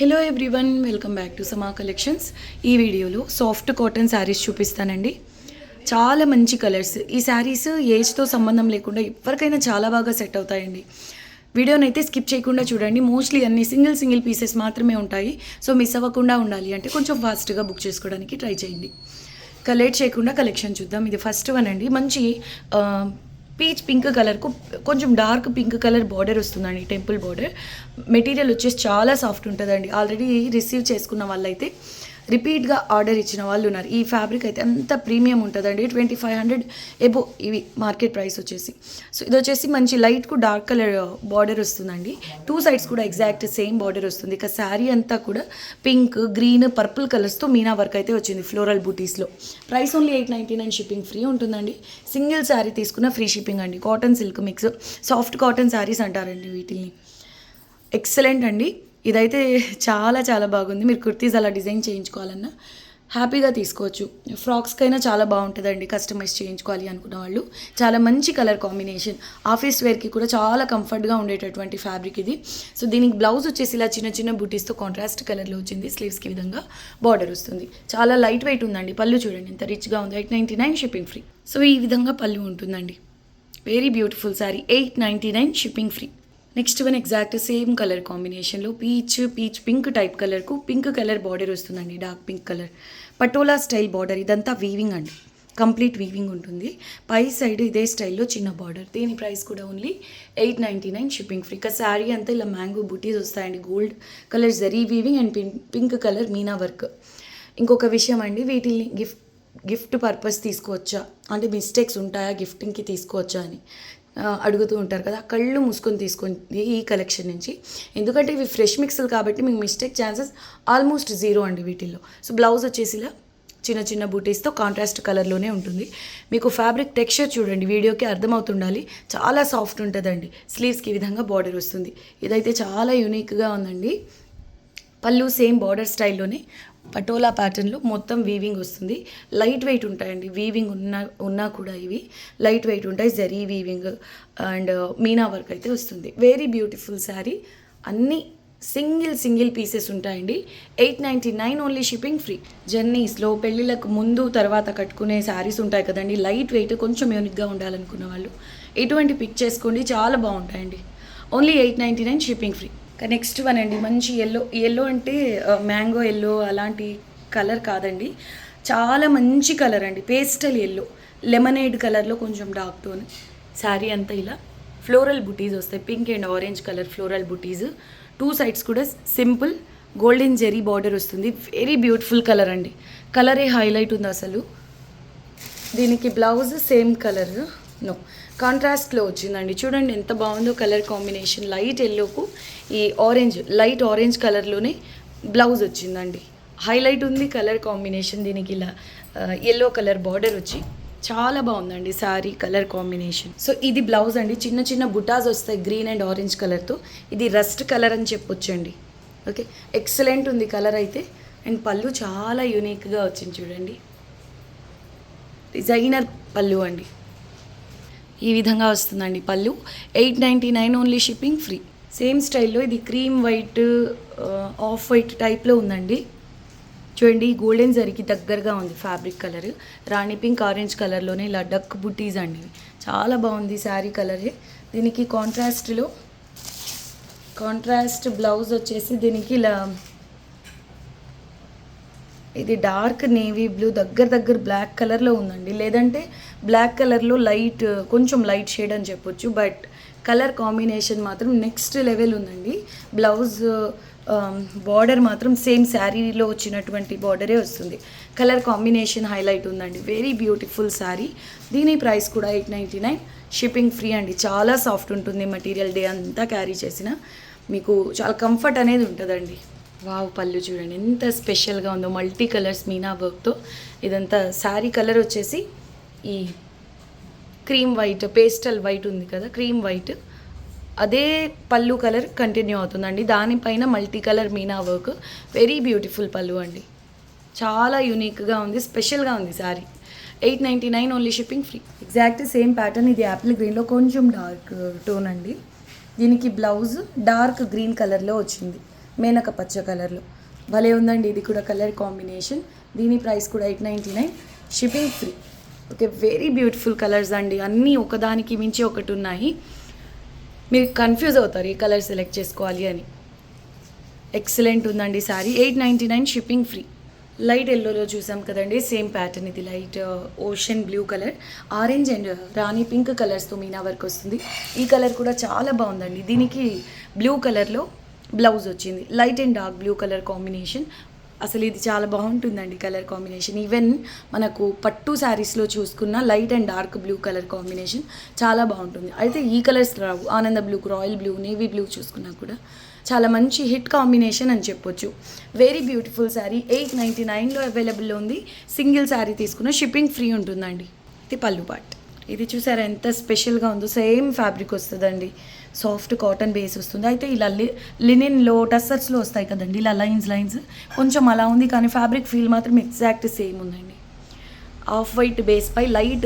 Hello everyone, welcome back to సమా collections. ఈ వీడియోలో సాఫ్ట్ కాటన్ శారీస్ చూపిస్తానండి. చాలా మంచి కలర్స్. ఈ శారీస్ ఏజ్తో సంబంధం లేకుండా ఎవరికైనా చాలా బాగా సెట్ అవుతాయండి. వీడియోని అయితే స్కిప్ చేయకుండా చూడండి. మోస్ట్లీ అన్ని సింగిల్ పీసెస్ మాత్రమే ఉంటాయి. సో మిస్ అవ్వకుండా ఉండాలి అంటే కొంచెం ఫాస్ట్గా బుక్ చేసుకోవడానికి ట్రై చేయండి. లేట్ చేయకుండా కలెక్షన్ చూద్దాం. ఇది ఫస్ట్ వన్ అండి. మంచి పీచ్ పింక్ కలర్కు కొంచెం డార్క్ పింక్ కలర్ బార్డర్ వస్తుందండి. Temple border. మెటీరియల్ వచ్చేసి చాలా సాఫ్ట్ ఉంటుందండి. ఆల్రెడీ రిసీవ్ చేసుకున్న వాళ్ళైతే రిపీట్గా ఆర్డర్ ఇచ్చిన వాళ్ళు ఉన్నారు. ఈ ఫ్యాబ్రిక్ అయితే అంత ప్రీమియం ఉంటుందండి. 2500 ఎబో ఇవి మార్కెట్ ప్రైస్ వచ్చేసి. సో ఇది వచ్చేసి మంచి లైట్కు డార్క్ కలర్ బార్డర్ వస్తుందండి. టూ సైడ్స్ కూడా ఎగ్జాక్ట్ సేమ్ బార్డర్ వస్తుంది. ఇక శారీ అంతా కూడా పింక్, గ్రీన్, పర్పుల్ కలర్స్తో మీనా వర్క్ అయితే వచ్చింది ఫ్లోరల్ బూటీస్లో. Price only 899. షిప్పింగ్ ఫ్రీ ఉంటుందండి. సింగిల్ శారీ తీసుకున్న ఫ్రీ షిప్పింగ్ అండి. Cotton silk mix, soft cotton saris అంటారండి వీటిని. ఎక్సలెంట్ అండి. ఇదైతే చాలా చాలా బాగుంది. మీరు కుర్తీస్ అలా డిజైన్ చేయించుకోవాలన్నా హ్యాపీగా తీసుకోవచ్చు. ఫ్రాక్స్కైనా చాలా బాగుంటుందండి. కస్టమైజ్ చేయించుకోవాలి అనుకున్న వాళ్ళు. చాలా మంచి కలర్ కాంబినేషన్. ఆఫీస్ వేర్కి కూడా చాలా కంఫర్ట్గా ఉండేటటువంటి ఫ్యాబ్రిక్ ఇది. సో దీనికి బ్లౌజ్ వచ్చేసి ఇలా చిన్న చిన్న బూటీస్తో కాంట్రాస్ట్ కలర్లో వచ్చింది. స్లీవ్స్కి విధంగా బార్డర్ వస్తుంది. చాలా లైట్ వెయిట్ ఉందండి. పళ్ళు చూడండి ఎంత రిచ్గా ఉంది. 899 షిప్పింగ్ ఫ్రీ. సో ఈ విధంగా పళ్ళు ఉంటుందండి. Very beautiful sari. 899 shipping free. Next one exact same colour కాంబినేషన్లో పీచ్ పింక్ టైప్ కలర్కు పింక్ కలర్ బార్డర్ వస్తుందండి. Dark pink colour patola style border. ఇదంతా వీవింగ్ అండి. కంప్లీట్ వీవింగ్ ఉంటుంది. పై సైడ్ ఇదే స్టైల్లో చిన్న బార్డర్. దీని ప్రైస్ కూడా ఓన్లీ 899 షిప్పింగ్ ఫ్రీ. ఇక శారీ అంతా ఇలా మ్యాంగో బూటీస్ వస్తాయండి. Gold colour zari weaving and pink colour meena work. ఇంకొక విషయం అండి, వీటిని గిఫ్ట్ పర్పస్ తీసుకోవచ్చా అంటే మిస్టేక్స్ ఉంటాయా గిఫ్టింగ్కి తీసుకోవచ్చా అని అడుగుతూ ఉంటారు కదా. కళ్ళు మూసుకొని తీసుకోండి ఈ కలెక్షన్ నుంచి. ఎందుకంటే ఇవి ఫ్రెష్ మిక్స్లు కాబట్టి మీకు మిస్టేక్ ఛాన్సెస్ ఆల్మోస్ట్ జీరో అండి వీటిల్లో. సో బ్లౌజ్ వచ్చేసి ఇలా చిన్న చిన్న బూటీస్తో కాంట్రాస్ట్ కలర్లోనే ఉంటుంది. మీకు ఫ్యాబ్రిక్ టెక్స్చర్ చూడండి, వీడియోకి అర్థమవుతుండాలి. చాలా సాఫ్ట్ ఉంటుందండి. స్లీవ్స్కి ఈ విధంగా బార్డర్ వస్తుంది. ఇదైతే చాలా యూనిక్గా ఉందండి. పళ్ళు సేమ్ బార్డర్ స్టైల్లోనే పటోలా ప్యాటర్న్లో మొత్తం వీవింగ్ వస్తుంది. లైట్ వెయిట్ ఉంటాయండి. వీవింగ్ ఉన్నా కూడా ఇవి లైట్ వెయిట్ ఉంటాయి. Zari weaving and Meena work అయితే వస్తుంది. Very beautiful sari. అన్నీ సింగిల్ పీసెస్ ఉంటాయండి. 899 ఓన్లీ షిప్పింగ్ ఫ్రీ. జర్నీస్లో పెళ్ళిళ్ళకు ముందు తర్వాత కట్టుకునే శారీస్ ఉంటాయి కదండి, లైట్ వెయిట్ కొంచెం యూనిక్గా ఉండాలనుకున్న వాళ్ళు ఇటువంటి పిక్ చేసుకోండి. చాలా బాగుంటాయండి. Only 899 shipping free. Next one అండి. మంచి ఎల్లో అంటే మ్యాంగో ఎల్లో అలాంటి కలర్ కాదండి. చాలా మంచి కలర్ అండి. పేస్టల్ ఎల్లో, లెమనేడ్ కలర్లో కొంచెం డార్క్ టోన్. శారీ అంతా ఇలా ఫ్లోరల్ బుటీస్ వస్తాయి. Pink and orange colour floral buttis. Two sides కూడా సింపుల్ గోల్డెన్ జెరీ బార్డర్ వస్తుంది. వెరీ బ్యూటిఫుల్ కలర్ అండి. కలరే హైలైట్ ఉంది అసలు. దీనికి బ్లౌజ్ సేమ్ కలర్ నో కాంట్రాస్ట్లో వచ్చిందండి. చూడండి ఎంత బాగుందో కలర్ కాంబినేషన్. లైట్ ఎల్లోకు ఈ ఆరెంజ్, లైట్ ఆరెంజ్ కలర్లోనే బ్లౌజ్ వచ్చిందండి. హైలైట్ ఉంది కలర్ కాంబినేషన్. దీనికి ఇలా ఎల్లో కలర్ బార్డర్ వచ్చి చాలా బాగుందండి శారీ కలర్ కాంబినేషన్. సో ఇది బ్లౌజ్ అండి. చిన్న చిన్న బుటాస్ వస్తాయి గ్రీన్ అండ్ ఆరెంజ్ కలర్తో. ఇది రస్ట్ కలర్ అని చెప్పొచ్చండి. ఓకే, ఎక్సలెంట్ ఉంది కలర్ అయితే. అండ్ పళ్ళు చాలా యూనిక్గా వచ్చింది చూడండి. డిజైనర్ పళ్ళు అండి. ఈ విధంగా వస్తుందండి పళ్ళు. 899 ఓన్లీ షిప్పింగ్ ఫ్రీ. సేమ్ స్టైల్లో ఇది క్రీమ్ వైట్, ఆఫ్ వైట్ టైప్లో ఉందండి. చూడండి గోల్డెన్ జరీకి దగ్గరగా ఉంది ఫ్యాబ్రిక్ కలర్. రాణి పింక్ ఆరెంజ్ కలర్లోనే ఇలా డక్ బుటీస్ అండి. చాలా బాగుంది శారీ కలరే. దీనికి కాంట్రాస్ట్ బ్లౌజ్ వచ్చేసి దీనికి ఇలా ఇది డార్క్ నేవీ బ్లూ దగ్గర బ్లాక్ కలర్లో ఉందండి. లేదంటే బ్లాక్ కలర్లో కొంచెం లైట్ షేడ్ అని చెప్పొచ్చు. బట్ కలర్ కాంబినేషన్ మాత్రం నెక్స్ట్ లెవెల్ ఉందండి. బ్లౌజ్ బార్డర్ మాత్రం సేమ్ శారీలో వచ్చినటువంటి బార్డరే వస్తుంది. కలర్ కాంబినేషన్ హైలైట్ ఉందండి. Very beautiful sari. దీని ప్రైస్ కూడా 899 షిప్పింగ్ ఫ్రీ అండి. చాలా సాఫ్ట్ ఉంటుంది మెటీరియల్. డే అంతా క్యారీ చేసిన మీకు చాలా కంఫర్ట్ అనేది ఉంటుందండి. వావ్, పళ్ళు చూడండి ఎంత స్పెషల్గా ఉందో. మల్టీ కలర్స్ మీనా వర్క్తో. ఇదంతా శారీ కలర్ వచ్చేసి ఈ క్రీమ్ వైట్, పేస్టల్ వైట్ ఉంది కదా, క్రీమ్ వైట్ అదే పళ్ళు కలర్ కంటిన్యూ అవుతుందండి. దానిపైన multi colour meena work. Very beautiful పళ్ళు అండి. చాలా యూనిక్గా ఉంది, స్పెషల్గా ఉంది sari. 899 only shipping free. Exact same pattern. ఇది యాపిల్ గ్రీన్లో కొంచెం డార్క్ టోన్ అండి. దీనికి బ్లౌజ్ డార్క్ గ్రీన్ కలర్లో వచ్చింది. మేనక పచ్చ కలర్లో భలే ఉందండి. ఇది కూడా కలర్ కాంబినేషన్. దీని ప్రైస్ కూడా 899, shipping free. Okay, very beautiful colours అండి. అన్నీ ఒకదానికి మించి ఒకటి ఉన్నాయి. మీరు కన్ఫ్యూజ్ అవుతారు ఏ కలర్ సెలెక్ట్ చేసుకోవాలి అని. ఎక్సలెంట్ ఉందండి శారీ. 899, shipping free. లైట్ ఎల్లోలో చూసాం కదండి, సేమ్ ప్యాటర్న్. ఇది light ocean blue colour, orange and rani pink కలర్స్తో మీనా వర్క్ వస్తుంది. ఈ కలర్ కూడా చాలా బాగుందండి. దీనికి బ్లూ కలర్లో బ్లౌజ్ వచ్చింది. Light and dark blue colour combination. అసలు ఇది చాలా బాగుంటుందండి కలర్ కాంబినేషన్. ఈవెన్ మనకు పట్టు శారీస్లో చూసుకున్న light and dark blue colour combination చాలా బాగుంటుంది. అయితే ఈ కలర్స్ రావు. ఆనంద blue, royal blue, navy blue చూసుకున్నా కూడా చాలా మంచి హిట్ కాంబినేషన్ అని చెప్పొచ్చు. Very beautiful sari. 899లో అవైలబుల్లో ఉంది. సింగిల్ శారీ తీసుకున్న షిప్పింగ్ ఫ్రీ ఉంటుందండి. ఇది పళ్ళు పార్ట్. ఇది చూసారా ఎంత స్పెషల్గా ఉందో. సేమ్ ఫ్యాబ్రిక్ వస్తుందండి, సాఫ్ట్ కాటన్ బేస్ వస్తుంది. అయితే ఇలా లినిన్లో టస్సర్స్లో వస్తాయి కదండి, ఇలా లైన్స్ కొంచెం అలా ఉంది, కానీ ఫ్యాబ్రిక్ ఫీల్ మాత్రం ఎగ్జాక్ట్ సేమ్ ఉందండి. ఆఫ్ వైట్ బేస్ పై లైట్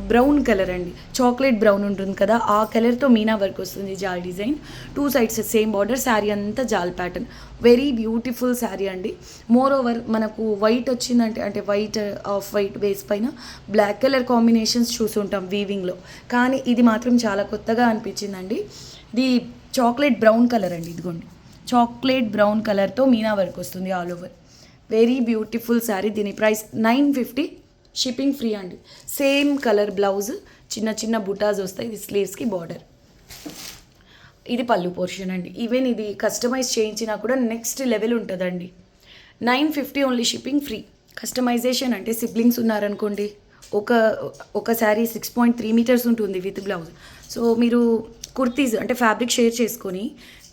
బ్రౌన్ కలర్ అండి, చాక్లెట్ బ్రౌన్ ఉంటుంది కదా, ఆ కలర్తో మీనా వర్క్ వస్తుంది. Jaal design, 2 sides same border. Sari అంతా jaal pattern. Very beautiful sari అండి. మోర్ ఓవర్ మనకు వైట్ వచ్చిందంటే, అంటే వైట్ ఆఫ్ వైట్ బేస్ పైన బ్లాక్ కలర్ కాంబినేషన్స్ చూసుంటాం వీవింగ్లో, కానీ ఇది మాత్రం చాలా కొత్తగా అనిపించిందండి. ఇది చాక్లెట్ బ్రౌన్ కలర్ అండి. ఇదిగోండి, చాక్లెట్ బ్రౌన్ కలర్తో మీనా వర్క్ వస్తుంది all over. Very beautiful sari. దీని ప్రైస్ 950, షిప్పింగ్ ఫ్రీ అండి. సేమ్ కలర్ బ్లౌజ్, చిన్న చిన్న బుటాస్ వస్తాయి. ఇది స్లీవ్స్కి బార్డర్. ఇది పళ్ళు పోర్షన్ అండి. ఈవెన్ ఇది కస్టమైజ్ చేయించినా కూడా నెక్స్ట్ లెవెల్ ఉంటుందండి. 950 ఓన్లీ, షిప్పింగ్ ఫ్రీ. కస్టమైజేషన్ అంటే సిబ్లింగ్స్ ఉన్నారనుకోండి, ఒక శారీ 6.3 మీటర్స్ ఉంటుంది విత్ బ్లౌజ్. సో మీరు కుర్తీస్ అంటే ఫ్యాబ్రిక్ షేర్ చేసుకొని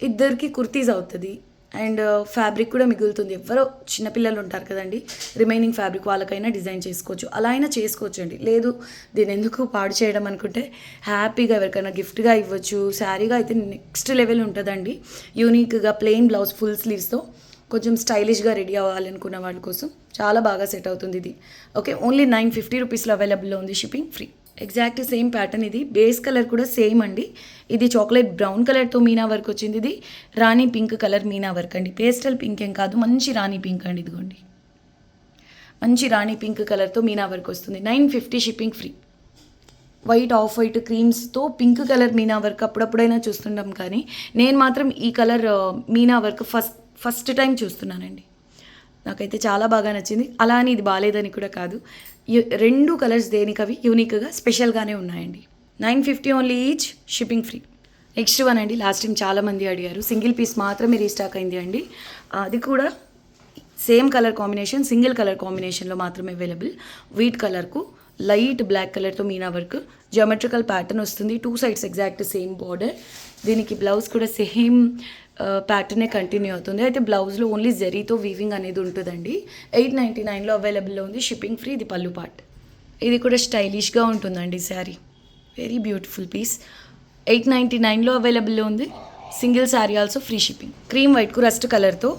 ఇద్దరికి కుర్తీస్ అవుతుంది, అండ్ ఫ్యాబ్రిక్ కూడా మిగులుతుంది. ఎవరో చిన్నపిల్లలు ఉంటారు కదండి, రిమైనింగ్ ఫ్యాబ్రిక్ వాళ్ళకైనా డిజైన్ చేసుకోవచ్చు, అలా అయినా చేసుకోవచ్చు అండి. లేదు దీని ఎందుకు పాడు చేయడం అనుకుంటే హ్యాపీగా ఎవరికైనా గిఫ్ట్గా ఇవ్వచ్చు. శారీగా అయితే నెక్స్ట్ లెవెల్ ఉంటుందండి. యూనిక్గా ప్లెయిన్ బ్లౌజ్ ఫుల్ స్లీవ్స్తో కొంచెం స్టైలిష్గా రెడీ అవ్వాలనుకున్న వాళ్ళ కోసం చాలా బాగా సెట్ అవుతుంది ఇది. ఓకే, ఓన్లీ 950 రూపీస్లో అవైలబుల్లో ఉంది, shipping free. Exact same pattern. ఇది బేస్ కలర్ కూడా సేమ్ అండి. ఇది చాక్లెట్ బ్రౌన్ కలర్తో మీనా వర్క్ వచ్చింది. ఇది రాణి పింక్ కలర్ మీనా వర్క్ అండి. పేస్టల్ పింక్ ఏం కాదు, మంచి రాణి పింక్ అండి. ఇదిగోండి, మంచి రాణి పింక్ కలర్తో మీనా వర్క్ వస్తుంది. 950, shipping free. White off white క్రీమ్స్తో పింక్ కలర్ మీనా వర్క్ అప్పుడప్పుడైనా చూస్తుంటాం, కానీ నేను మాత్రం ఈ colour meena work first time చూస్తున్నానండి. నాకైతే చాలా బాగా నచ్చింది. అలా అని ఇది బాగాలేదని కూడా కాదు, రెండు కలర్స్ దేనికవి యూనిక్గా స్పెషల్గానే ఉన్నాయండి. 950 only each, shipping free. Next one అండి, లాస్ట్ టైం చాలామంది అడిగారు, సింగిల్ పీస్ మాత్రమే రీస్టాక్ అయింది అండి. అది కూడా same colour combination, single colour కాంబినేషన్లో మాత్రమే అవైలబుల్. వీట్ కలర్కు లైట్ బ్లాక్ కలర్తో మీనా వర్క్, జియోమెట్రికల్ ప్యాటర్న్ వస్తుంది. 2 సైడ్స్ ఎగ్జాక్ట్ సేమ్ బార్డర్. దీనికి బ్లౌజ్ కూడా సేమ్ ప్యాటర్నే కంటిన్యూ అవుతుంది. అయితే బ్లౌజ్లో ఓన్లీ జరీతో వీవింగ్ అనేది ఉంటుందండి. 899లో అవైలబుల్లో ఉంది, షిప్పింగ్ ఫ్రీ. ఇది పళ్ళు పార్ట్. ఇది కూడా స్టైలిష్గా ఉంటుందండి శారీ. Very beautiful piece. 899లో అవైలబుల్లో ఉంది. Single sari also free shipping. Cream వైట్కు రస్ట్ కలర్తో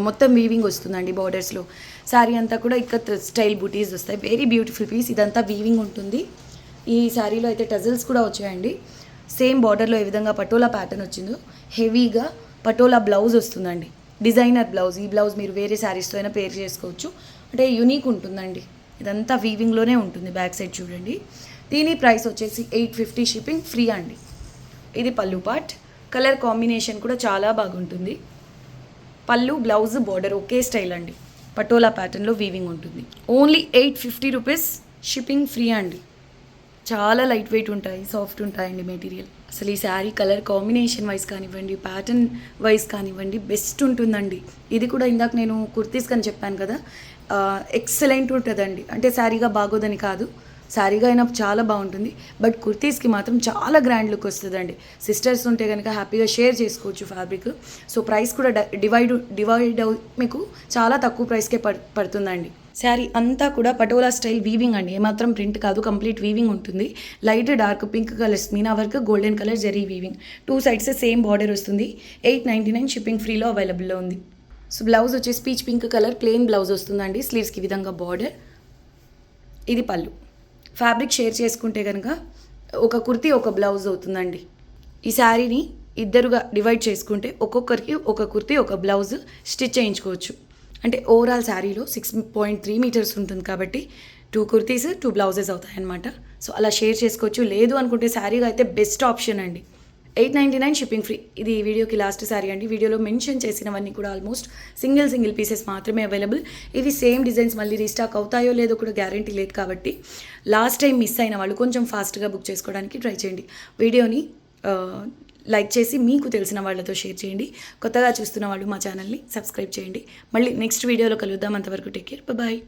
మొత్తం వీవింగ్ వస్తుందండి బార్డర్స్లో. శారీ అంతా కూడా ఇక్కత్ స్టైల్ బూటీస్ వస్తాయి. Very beautiful piece. ఇదంతా వీవింగ్ ఉంటుంది. ఈ శారీలో అయితే టజల్స్ కూడా వచ్చాయండి. సేమ్ బార్డర్లో ఏ విధంగా పటోలా ప్యాటర్న్ వచ్చిందో హెవీగా పటోలా బ్లౌజ్ వస్తుందండి, డిజైనర్ బ్లౌజ్. ఈ బ్లౌజ్ మీరు వేరే శారీస్తో అయినా పేర్ చేసుకోవచ్చు, అంటే యూనిక్ ఉంటుందండి. ఇదంతా వీవింగ్లోనే ఉంటుంది. బ్యాక్ సైడ్ చూడండి. దీని ప్రైస్ వచ్చేసి 850, షిప్పింగ్ ఫ్రీ అండి. ఇది పళ్ళు పార్ట్. కలర్ కాంబినేషన్ కూడా చాలా బాగుంటుంది. పళ్ళు, బ్లౌజ్, బార్డర్ ఒకే స్టైల్ అండి. పటోలా ప్యాటర్న్లో వీవింగ్ ఉంటుంది. ఓన్లీ 850 రూపీస్, షిప్పింగ్ ఫ్రీ అండి. చాలా లైట్ వెయిట్ ఉంటాయి, సాఫ్ట్ ఉంటాయండి మెటీరియల్. అసలు ఈ శారీ కలర్ కాంబినేషన్ వైజ్ కానివ్వండి, ప్యాటర్న్ వైజ్ కానివ్వండి, బెస్ట్ ఉంటుందండి. ఇది కూడా ఇందాక నేను కుర్తీస్ అని చెప్పాను కదా, ఎక్సలెంట్ ఉంటుందండి. అంటే శారీగా బాగోదని కాదు, శారీగా అయినా చాలా బాగుంటుంది, బట్ కుర్తీస్కి మాత్రం చాలా గ్రాండ్ లుక్ వస్తుందండి. సిస్టర్స్ ఉంటే కనుక హ్యాపీగా షేర్ చేసుకోవచ్చు ఫ్యాబ్రిక్. సో ప్రైస్ కూడా డివైడ్ మీకు చాలా తక్కువ ప్రైస్కే పడుతుందండి. శారీ అంతా కూడా పటోలా స్టైల్ వీవింగ్ అండి, ఏమాత్రం ప్రింట్ కాదు, కంప్లీట్ వీవింగ్ ఉంటుంది. Light dark pink colours Meena work, golden colour zari weaving. 2 sides same border వస్తుంది. 899 షిప్పింగ్ ఫ్రీలో అవైలబుల్లో ఉంది. సో బ్లౌజ్ వచ్చేసి peach pink colour plain blouse వస్తుందండి. స్లీవ్స్కి విధంగా బార్డర్. ఇది పళ్ళు. ఫ్యాబ్రిక్ షేర్ చేసుకుంటే కనుక ఒక కుర్తీ ఒక బ్లౌజ్ అవుతుందండి. ఈ శారీని ఇద్దరుగా డివైడ్ చేసుకుంటే ఒక్కొక్కరికి ఒక కుర్తీ ఒక బ్లౌజ్ స్టిచ్ చేయించుకోవచ్చు. అంటే ఓవరాల్ శారీలో 6.3 మీటర్స్ ఉంటుంది కాబట్టి 2 కుర్తీస్ 2 బ్లౌజెస్ అవుతాయి అన్నమాట. సో అలా షేర్ చేసుకోవచ్చు. లేదు అనుకుంటే శారీగా అయితే బెస్ట్ ఆప్షన్ అండి. 899 షిప్పింగ్ ఫ్రీ. ఇది ఈ వీడియోకి లాస్ట్ శారీ అండి. వీడియోలో మెన్షన్ చేసినవన్నీ కూడా ఆల్మోస్ట్ సింగిల్ పీసెస్ మాత్రమే అవైలబుల్. ఇవి సేమ్ డిజైన్స్ మళ్ళీ రీస్టాక్ అవుతాయో లేదో కూడా గ్యారంటీ లేదు కాబట్టి లాస్ట్ టైం మిస్ అయిన వాళ్ళు కొంచెం ఫాస్ట్గా బుక్ చేసుకోవడానికి ట్రై చేయండి. వీడియోని లైక్ చేసి మీకు తెలిసిన వాళ్ళతో షేర్ చేయండి. కొత్తగా చూస్తున్న వాళ్ళు మా ఛానల్ని సబ్స్క్రైబ్ చేయండి. మళ్ళీ నెక్స్ట్ వీడియోలో కలుద్దాం. అంతవరకు టేక్ కేర్, బాయ్.